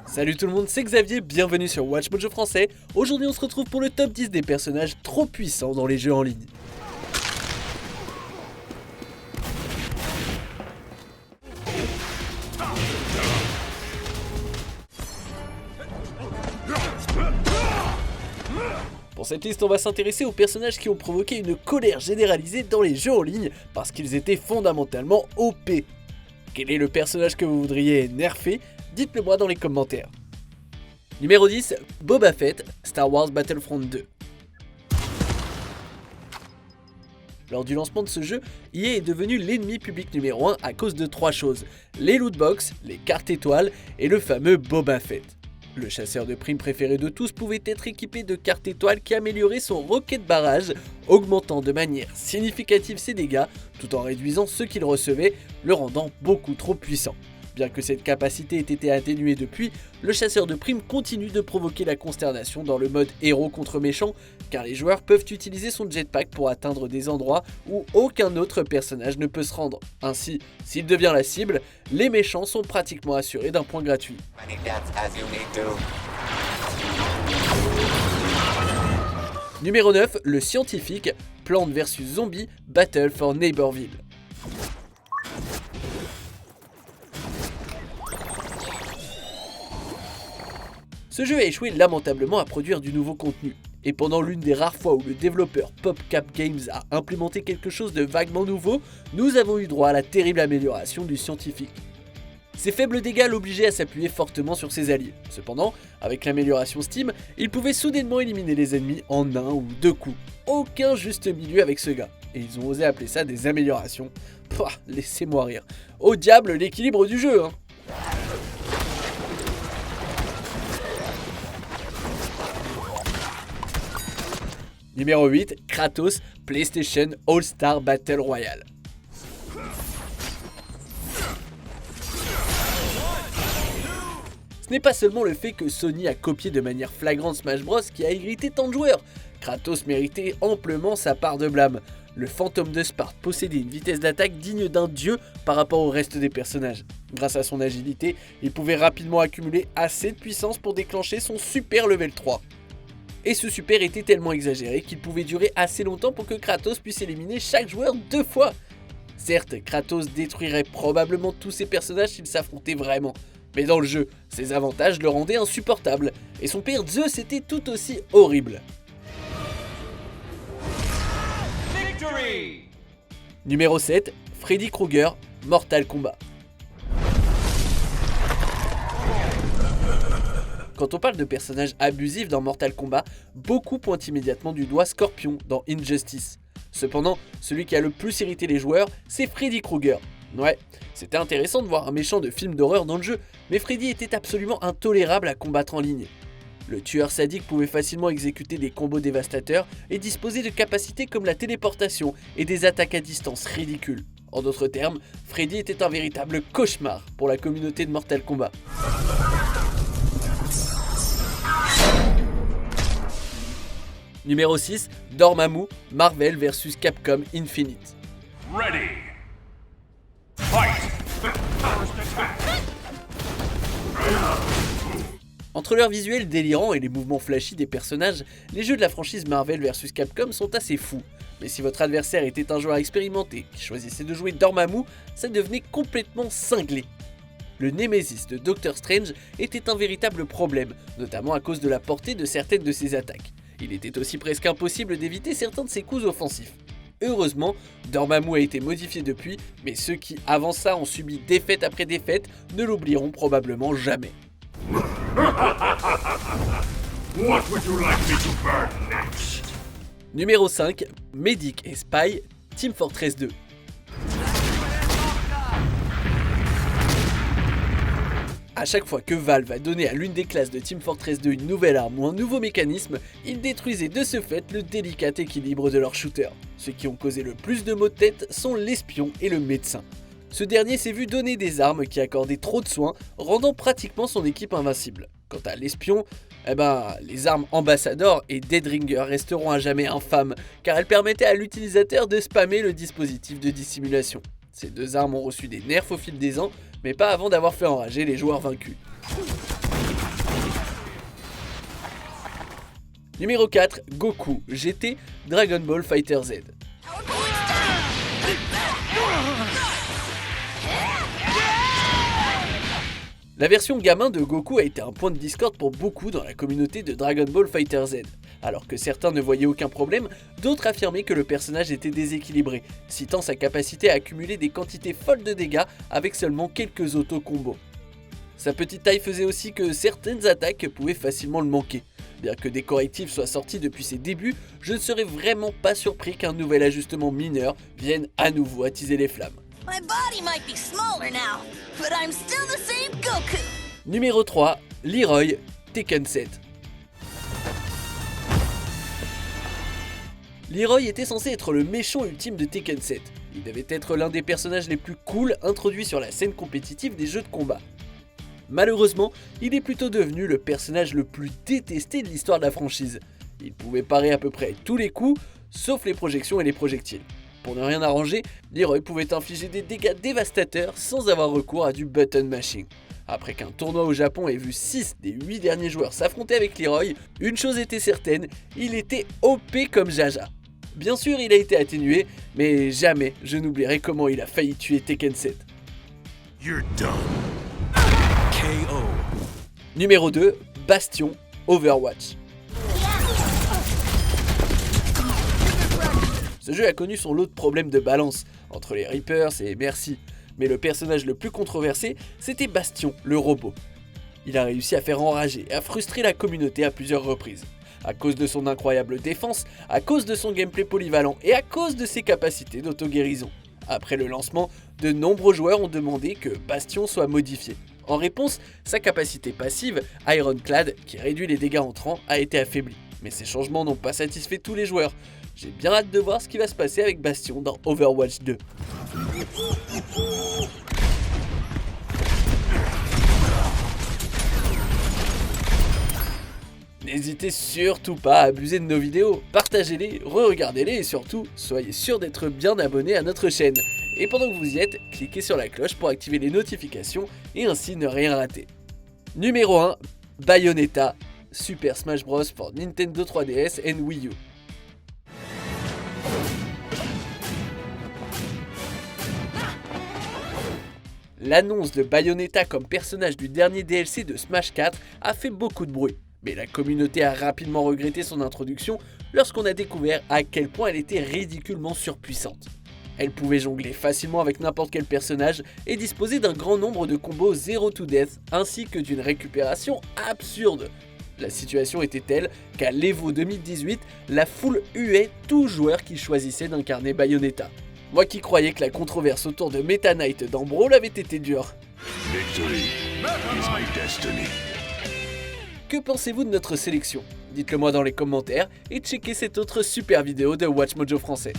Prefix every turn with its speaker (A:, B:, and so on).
A: Salut tout le monde, c'est Xavier, bienvenue sur Watch Mojo Français. Aujourd'hui on se retrouve pour le top 10 des personnages trop puissants dans les jeux en ligne. Pour cette liste, on va s'intéresser aux personnages qui ont provoqué une colère généralisée dans les jeux en ligne parce qu'ils étaient fondamentalement OP. Quel est le personnage que vous voudriez nerfer? Dites-le moi dans les commentaires. Numéro 10, Boba Fett, Star Wars Battlefront 2. Lors du lancement de ce jeu, EA est devenu l'ennemi public numéro 1 à cause de 3 choses: les lootbox, les cartes étoiles et le fameux Boba Fett. Le chasseur de primes préféré de tous pouvait être équipé de cartes étoiles qui amélioraient son rocket barrage, augmentant de manière significative ses dégâts tout en réduisant ceux qu'il recevait, le rendant beaucoup trop puissant. Bien que cette capacité ait été atténuée depuis, le chasseur de primes continue de provoquer la consternation dans le mode héros contre méchant, car les joueurs peuvent utiliser son jetpack pour atteindre des endroits où aucun autre personnage ne peut se rendre. Ainsi, s'il devient la cible, les méchants sont pratiquement assurés d'un point gratuit. Numéro 9, le scientifique, Plants vs Zombies, Battle for Neighborville. Ce jeu a échoué lamentablement à produire du nouveau contenu, et pendant l'une des rares fois où le développeur PopCap Games a implémenté quelque chose de vaguement nouveau, nous avons eu droit à la terrible amélioration du scientifique. Ses faibles dégâts l'obligeaient à s'appuyer fortement sur ses alliés. Cependant, avec l'amélioration Steam, il pouvait soudainement éliminer les ennemis en 1 ou 2 coups. Aucun juste milieu avec ce gars, et ils ont osé appeler ça des améliorations. Pouah, laissez-moi rire. Au diable l'équilibre du jeu, hein. Numéro 8, Kratos, PlayStation All-Star Battle Royale. Ce n'est pas seulement le fait que Sony a copié de manière flagrante Smash Bros qui a irrité tant de joueurs. Kratos méritait amplement sa part de blâme. Le fantôme de Sparte possédait une vitesse d'attaque digne d'un dieu par rapport au reste des personnages. Grâce à son agilité, il pouvait rapidement accumuler assez de puissance pour déclencher son super level 3. Et ce super était tellement exagéré qu'il pouvait durer assez longtemps pour que Kratos puisse éliminer chaque joueur 2 fois. Certes, Kratos détruirait probablement tous ses personnages s'ils s'affrontaient vraiment, mais dans le jeu, ses avantages le rendaient insupportable, et son pire Zeus était tout aussi horrible. Victory! Numéro 7, Freddy Krueger, Mortal Kombat. Quand on parle de personnages abusifs dans Mortal Kombat, beaucoup pointent immédiatement du doigt Scorpion dans Injustice. Cependant, celui qui a le plus irrité les joueurs, c'est Freddy Krueger. Ouais, c'était intéressant de voir un méchant de film d'horreur dans le jeu, mais Freddy était absolument intolérable à combattre en ligne. Le tueur sadique pouvait facilement exécuter des combos dévastateurs et disposait de capacités comme la téléportation et des attaques à distance ridicules. En d'autres termes, Freddy était un véritable cauchemar pour la communauté de Mortal Kombat. Numéro 6, Dormammu, Marvel vs Capcom Infinite. Ready. Fight. Entre leurs visuels délirants et les mouvements flashy des personnages, les jeux de la franchise Marvel vs Capcom sont assez fous. Mais si votre adversaire était un joueur expérimenté qui choisissait de jouer Dormammu, ça devenait complètement cinglé. Le Némésis de Doctor Strange était un véritable problème, notamment à cause de la portée de certaines de ses attaques. Il était aussi presque impossible d'éviter certains de ses coups offensifs. Heureusement, Dormammu a été modifié depuis, mais ceux qui, avant ça, ont subi défaite après défaite ne l'oublieront probablement jamais. What would you like me to burn next? Numéro 5, Medic et Spy, Team Fortress 2. A chaque fois que Valve a donné à l'une des classes de Team Fortress 2 une nouvelle arme ou un nouveau mécanisme, ils détruisaient de ce fait le délicat équilibre de leur shooter. Ceux qui ont causé le plus de maux de tête sont l'espion et le médecin. Ce dernier s'est vu donner des armes qui accordaient trop de soins, rendant pratiquement son équipe invincible. Quant à l'espion, les armes Ambassador et Deadringer resteront à jamais infâmes, car elles permettaient à l'utilisateur de spammer le dispositif de dissimulation. Ces deux armes ont reçu des nerfs au fil des ans, mais pas avant d'avoir fait enrager les joueurs vaincus. Numéro 4, Goku GT Dragon Ball FighterZ. La version gamin de Goku a été un point de discorde pour beaucoup dans la communauté de Dragon Ball FighterZ. Alors que certains ne voyaient aucun problème, d'autres affirmaient que le personnage était déséquilibré, citant sa capacité à accumuler des quantités folles de dégâts avec seulement quelques auto-combos. Sa petite taille faisait aussi que certaines attaques pouvaient facilement le manquer. Bien que des correctifs soient sortis depuis ses débuts, je ne serais vraiment pas surpris qu'un nouvel ajustement mineur vienne à nouveau attiser les flammes.
B: My body might be smaller now, but I'm still the same Goku.
A: Numéro 3, Leroy Tekken 7. Leroy était censé être le méchant ultime de Tekken 7. Il devait être l'un des personnages les plus cool introduits sur la scène compétitive des jeux de combat. Malheureusement, il est plutôt devenu le personnage le plus détesté de l'histoire de la franchise. Il pouvait parer à peu près tous les coups, sauf les projections et les projectiles. Pour ne rien arranger, Leroy pouvait infliger des dégâts dévastateurs sans avoir recours à du button mashing. Après qu'un tournoi au Japon ait vu 6 des 8 derniers joueurs s'affronter avec Leroy, une chose était certaine, il était OP comme Jaja. Bien sûr, il a été atténué, mais jamais je n'oublierai comment il a failli tuer Tekken 7.
C: You're done. KO.
A: Numéro 2, Bastion Overwatch. Ce jeu a connu son lot de problèmes de balance entre les Reapers et Mercy, mais le personnage le plus controversé, c'était Bastion, le robot. Il a réussi à faire enrager et à frustrer la communauté à plusieurs reprises. À cause de son incroyable défense, à cause de son gameplay polyvalent et à cause de ses capacités d'auto-guérison. Après le lancement, de nombreux joueurs ont demandé que Bastion soit modifié. En réponse, sa capacité passive, Ironclad, qui réduit les dégâts entrants, a été affaiblie. Mais ces changements n'ont pas satisfait tous les joueurs. J'ai bien hâte de voir ce qui va se passer avec Bastion dans Overwatch 2. N'hésitez surtout pas à abuser de nos vidéos, partagez-les, re-regardez-les et surtout, soyez sûr d'être bien abonné à notre chaîne. Et pendant que vous y êtes, cliquez sur la cloche pour activer les notifications et ainsi ne rien rater. Numéro 1, Bayonetta, Super Smash Bros pour Nintendo 3DS et Wii U. L'annonce de Bayonetta comme personnage du dernier DLC de Smash 4 a fait beaucoup de bruit. Mais la communauté a rapidement regretté son introduction lorsqu'on a découvert à quel point elle était ridiculement surpuissante. Elle pouvait jongler facilement avec n'importe quel personnage et disposer d'un grand nombre de combos Zero to Death ainsi que d'une récupération absurde. La situation était telle qu'à l'Evo 2018, la foule huait tout joueur qui choisissait d'incarner Bayonetta. Moi qui croyais que la controverse autour de Meta Knight dans Brawl avait été dure.
C: Victory is my destiny.
A: Que pensez-vous de notre sélection? Dites-le moi dans les commentaires et checkez cette autre super vidéo de WatchMojo français.